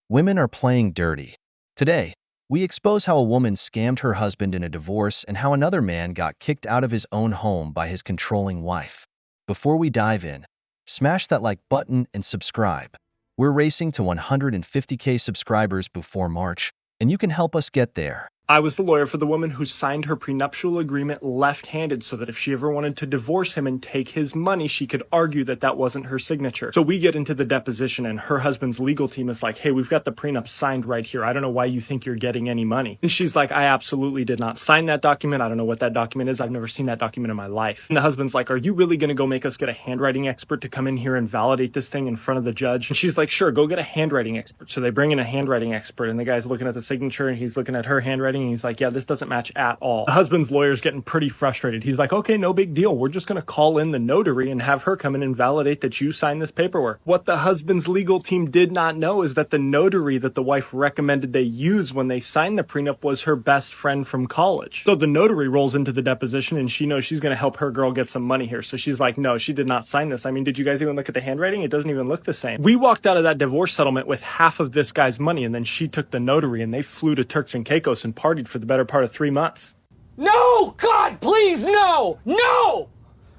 Women are playing dirty. Today, we expose how a woman scammed her husband in a divorce and how another man got kicked out of his own home by his controlling wife. Before we dive in, smash that like button and subscribe. We're racing to 150K subscribers before March, and you can help us get there. I was the lawyer for the woman who signed her prenuptial agreement left-handed so that if she ever wanted to divorce him and take his money, she could argue that that wasn't her signature. So we get into the deposition and her husband's legal team is like, hey, we've got the prenup signed right here. I don't know why you think you're getting any money. And she's like, I absolutely did not sign that document. I don't know what that document is. I've never seen that document in my life. And the husband's like, are you really going to go make us get a handwriting expert to come in here and validate this thing in front of the judge? And she's like, sure, go get a handwriting expert. So they bring in a handwriting expert and the guy's looking at the signature and he's looking at her handwriting. And he's like, yeah, this doesn't match at all. The husband's lawyer's getting pretty frustrated. He's like, okay, no big deal. We're just going to call in the notary and have her come in and validate that you signed this paperwork. What the husband's legal team did not know is that the notary that the wife recommended they use when they signed the prenup was her best friend from college. So the notary rolls into the deposition and she knows she's going to help her girl get some money here. So she's like, no, she did not sign this. I mean, did you guys even look at the handwriting? It doesn't even look the same. We walked out of that divorce settlement with half of this guy's money and then she took the notary and they flew to Turks and Caicos and partied for the better part of 3 months. No! God, please, no! No!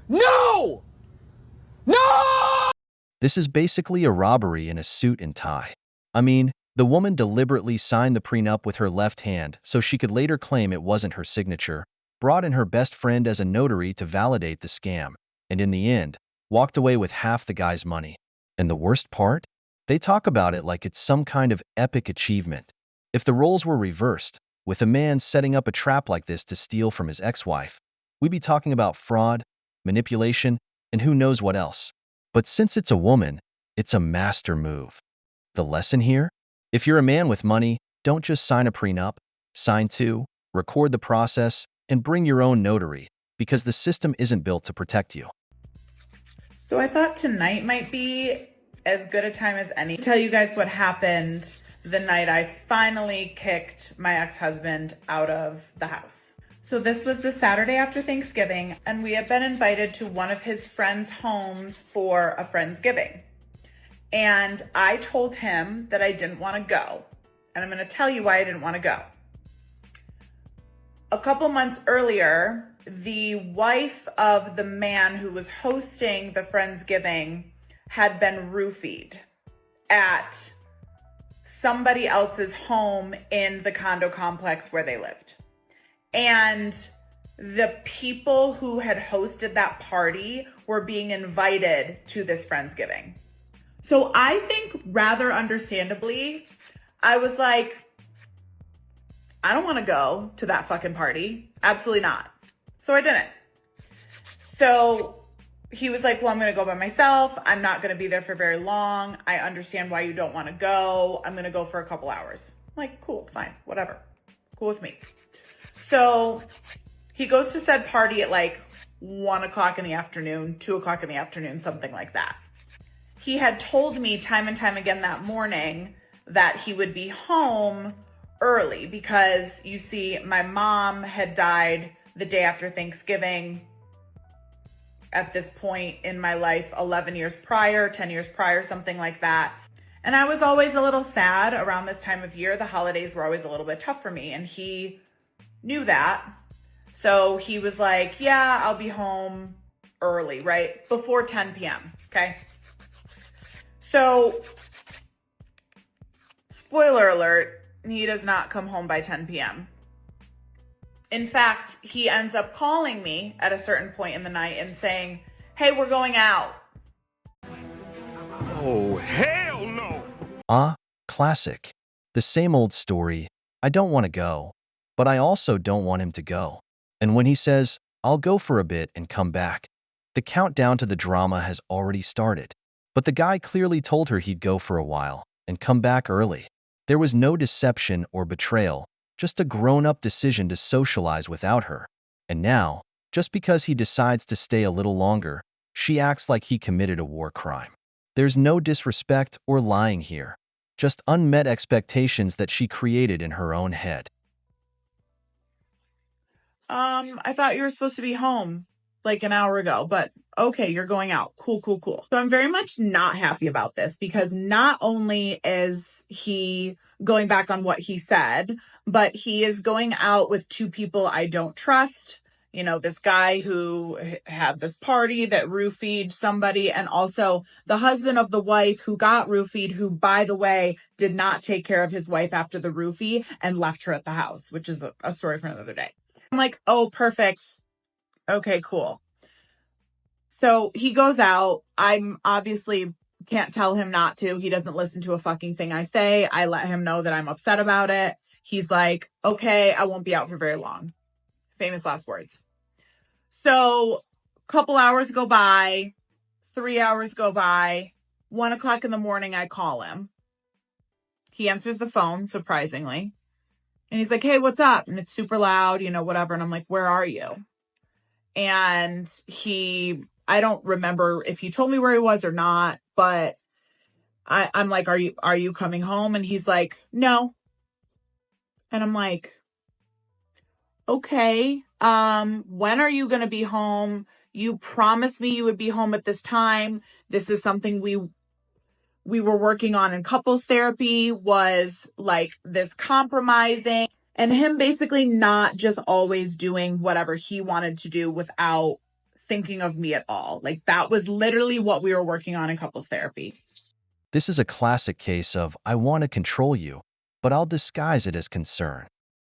No! No! This is basically a robbery in a suit and tie. I mean, the woman deliberately signed the prenup with her left hand so she could later claim it wasn't her signature, brought in her best friend as a notary to validate the scam, and in the end, walked away with half the guy's money. And the worst part? They talk about it like it's some kind of epic achievement. If the roles were reversed, with a man setting up a trap like this to steal from his ex-wife, we'd be talking about fraud, manipulation, and who knows what else. But since it's a woman, it's a master move. The lesson here? If you're a man with money, don't just sign a prenup, sign two, record the process, and bring your own notary, because the system isn't built to protect you. So I thought tonight might be as good a time as any to tell you guys what happened the night I finally kicked my ex-husband out of the house. So this was the Saturday after Thanksgiving, and we had been invited to one of his friends' homes for a Friendsgiving. And I told him that I didn't want to go. And I'm going to tell you why I didn't want to go. A couple months earlier, the wife of the man who was hosting the Friendsgiving had been roofied at somebody else's home in the condo complex where they lived. And the people who had hosted that party were being invited to this Friendsgiving. So I think rather understandably, I was like, I don't want to go to that fucking party. Absolutely not. So I didn't. So he was like, well, I'm going to go by myself. I'm not going to be there for very long. I understand why you don't want to go. I'm going to go for a couple hours. I'm like, cool, fine, whatever. Cool with me. So he goes to said party at like 1 o'clock in the afternoon, 2 o'clock in the afternoon, something like that. He had told me time and time again that morning that he would be home early because, you see, my mom had died the day after Thanksgiving. At this point in my life, 11 years prior, 10 years prior, something like that. And I was always a little sad around this time of year. The holidays were always a little bit tough for me, and he knew that. So he was like, yeah, I'll be home early, right? Before 10 p.m., okay? So, spoiler alert, he does not come home by 10 p.m. In fact, he ends up calling me at a certain point in the night and saying, hey, we're going out. Oh, hell no! Classic. The same old story. I don't want to go, but I also don't want him to go. And when he says, I'll go for a bit and come back, the countdown to the drama has already started. But the guy clearly told her he'd go for a while and come back early. There was no deception or betrayal, just a grown-up decision to socialize without her. And now, just because he decides to stay a little longer, she acts like he committed a war crime. There's no disrespect or lying here, just unmet expectations that she created in her own head. I thought you were supposed to be home. like an hour ago, but okay, you're going out. Cool, cool, cool. So I'm very much not happy about this because not only is he going back on what he said, but he is going out with two people I don't trust. You know, this guy who had this party that roofied somebody, and also the husband of the wife who got roofied, who, by the way, did not take care of his wife after the roofie and left her at the house, which is a story for another day. I'm like, oh, perfect. Okay, cool. So he goes out. I'm obviously can't tell him not to. He doesn't listen to a fucking thing I say. I let him know that I'm upset about it. He's like, okay, I won't be out for very long. Famous last words. So a couple hours go by, 3 hours go by, 1 o'clock in the morning, I call him. He answers the phone, surprisingly. And he's like, hey, what's up? And it's super loud, you know, whatever. And I'm like, where are you? And I don't remember if he told me where he was or not, but I'm like, are you coming home? And he's like, no. And I'm like, okay, when are you going to be home? You promised me you would be home at this time. This is something we were working on in couples therapy, was like this compromising, and him basically not just always doing whatever he wanted to do without thinking of me at all. Like that was literally what we were working on in couples therapy. This is a classic case of, I want to control you, but I'll disguise it as concern.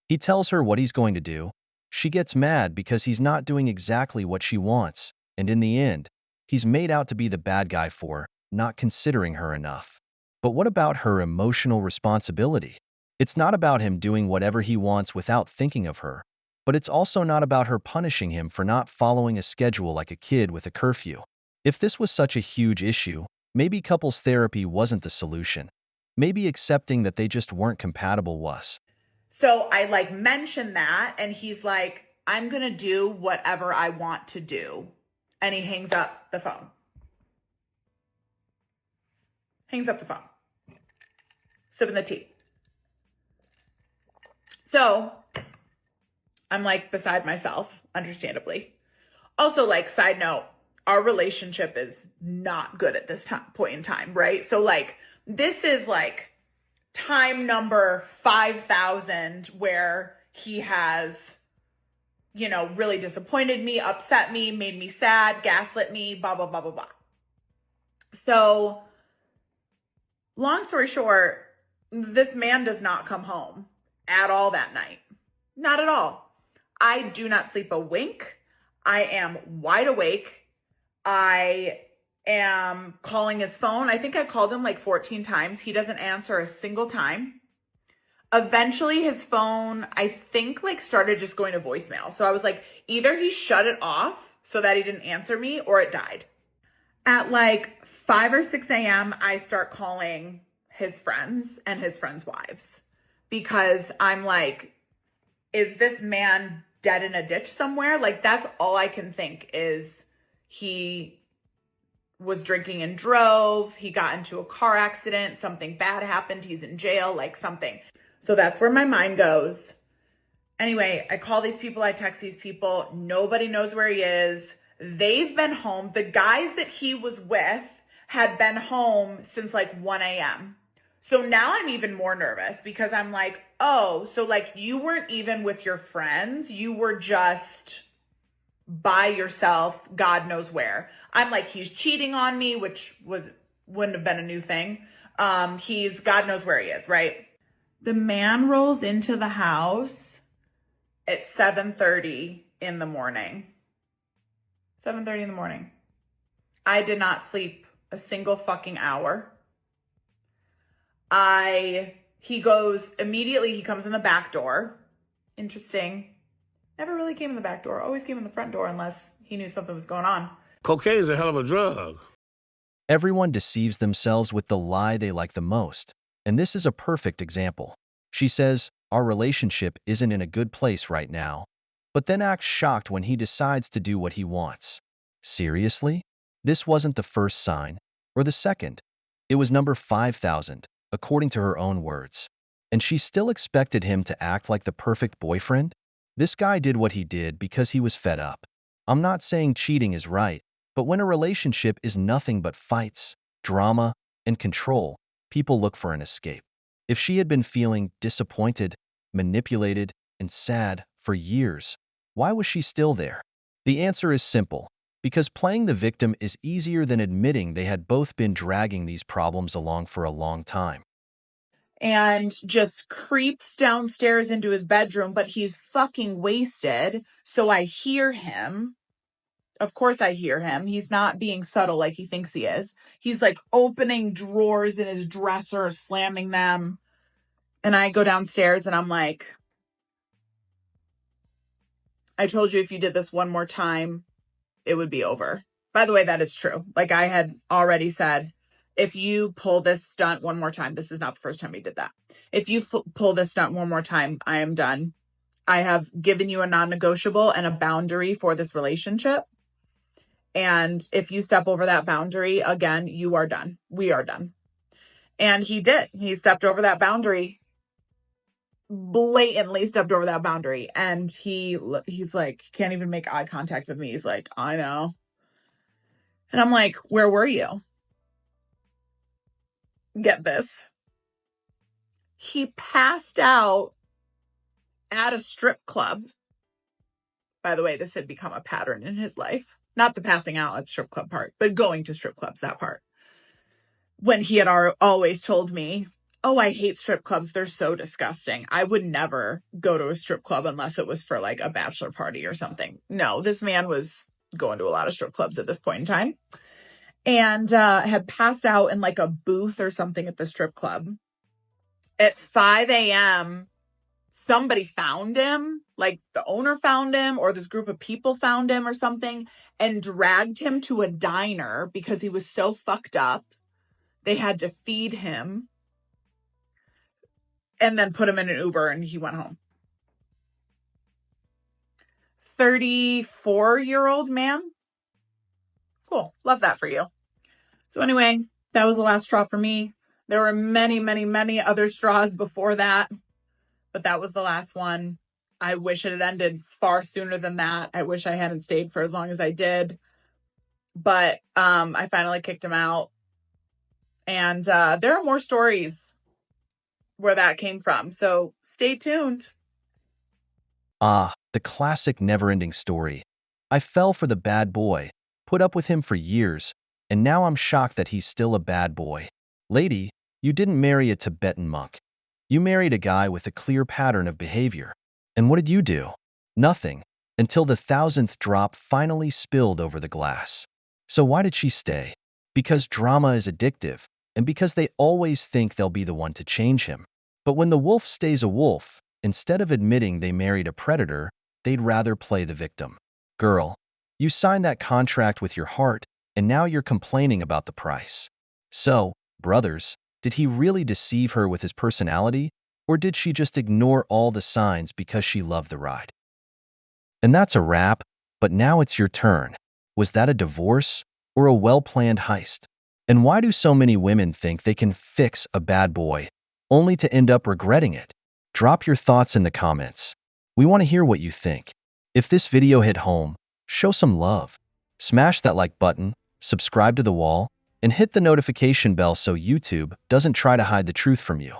He tells her what he's going to do. She gets mad because he's not doing exactly what she wants, and in the end, he's made out to be the bad guy for not considering her enough. But what about her emotional responsibility? It's not about him doing whatever he wants without thinking of her, but it's also not about her punishing him for not following a schedule like a kid with a curfew. If this was such a huge issue, maybe couples therapy wasn't the solution. Maybe accepting that they just weren't compatible was. So I like mentioned that, and he's like, I'm going to do whatever I want to do. And he hangs up the phone. Hangs up the phone. Sipping the tea. So I'm like beside myself, understandably. Also, like, side note, our relationship is not good at this point in time, right? So like, this is like time number 5,000 where he has, you know, really disappointed me, upset me, made me sad, gaslit me, blah, blah, blah, blah, blah. So long story short, this man does not come home at all that night. Not at all. I do not sleep a wink. I am wide awake. I am calling his phone. I think I called him like 14 times. He doesn't answer a single time. Eventually his phone, I think, like started just going to voicemail. So I was like, either he shut it off so that he didn't answer me, or it died. At like 5 or 6 a.m., I start calling his friends and his friends' wives, because I'm like, is this man dead in a ditch somewhere? Like, that's all I can think is he was drinking and drove. He got into a car accident. Something bad happened. He's in jail, like something. So that's where my mind goes. Anyway, I call these people. I text these people. Nobody knows where he is. They've been home. The guys that he was with had been home since like 1 a.m. So now I'm even more nervous, because I'm like, oh, so like you weren't even with your friends. You were just by yourself, God knows where. I'm like, he's cheating on me, which wouldn't have been a new thing. He's God knows where he is, right? The man rolls into the house at 7:30 in the morning. 7:30 in the morning. I did not sleep a single fucking hour. He goes immediately, he comes in the back door. Interesting. Never really came in the back door. Always came in the front door unless he knew something was going on. Cocaine is a hell of a drug. Everyone deceives themselves with the lie they like the most, and this is a perfect example. She says, our relationship isn't in a good place right now, but then acts shocked when he decides to do what he wants. Seriously? This wasn't the first sign, or the second. It was number 5,000, according to her own words. And she still expected him to act like the perfect boyfriend? This guy did what he did because he was fed up. I'm not saying cheating is right, but when a relationship is nothing but fights, drama, and control, people look for an escape. If she had been feeling disappointed, manipulated, and sad for years, why was she still there? The answer is simple. Because playing the victim is easier than admitting they had both been dragging these problems along for a long time. And just creeps downstairs into his bedroom, but he's fucking wasted. So I hear him. Of course I hear him. He's not being subtle like he thinks he is. He's like opening drawers in his dresser, slamming them. And I go downstairs and I'm like, I told you if you did this one more time, it would be over. By the way, that is true. Like I had already said, if you pull this stunt one more time, this is not the first time you did that. If you pull this stunt one more time, I am done. I have given you a non-negotiable and a boundary for this relationship. And if you step over that boundary again, you are done. We are done. And he did. He stepped over that boundary, blatantly stepped over that boundary. And he's like, can't even make eye contact with me. He's like, I know. And I'm like, where were you? Get this. He passed out at a strip club. By the way, this had become a pattern in his life. Not the passing out at strip club part, but going to strip clubs, that part. When he had always told me, oh, I hate strip clubs. They're so disgusting. I would never go to a strip club unless it was for like a bachelor party or something. No, this man was going to a lot of strip clubs at this point in time. And had passed out in like a booth or something at the strip club. At 5 a.m., somebody found him, like the owner found him or this group of people found him or something and dragged him to a diner because he was so fucked up. They had to feed him and then put him in an Uber and he went home. 34-year-old man. Cool. Love that for you. So anyway, that was the last straw for me. There were many, many, many other straws before that, but that was the last one. I wish it had ended far sooner than that. I wish I hadn't stayed for as long as I did, but I finally kicked him out. And there are more stories where that came from, so stay tuned. Ah, the classic never-ending story. I fell for the bad boy, put up with him for years, and now I'm shocked that he's still a bad boy. Lady, you didn't marry a Tibetan monk. You married a guy with a clear pattern of behavior. And what did you do? Nothing, until the 1,000th drop finally spilled over the glass. So why did she stay? Because drama is addictive, and because they always think they'll be the one to change him. But when the wolf stays a wolf, instead of admitting they married a predator, they'd rather play the victim. Girl, you signed that contract with your heart, and now you're complaining about the price. So, brothers, did he really deceive her with his personality, or did she just ignore all the signs because she loved the ride? And that's a wrap, but now it's your turn. Was that a divorce or a well-planned heist? And why do so many women think they can fix a bad boy, only to end up regretting it? Drop your thoughts in the comments. We want to hear what you think. If this video hit home, show some love. Smash that like button, subscribe to The Wall, and hit the notification bell so YouTube doesn't try to hide the truth from you.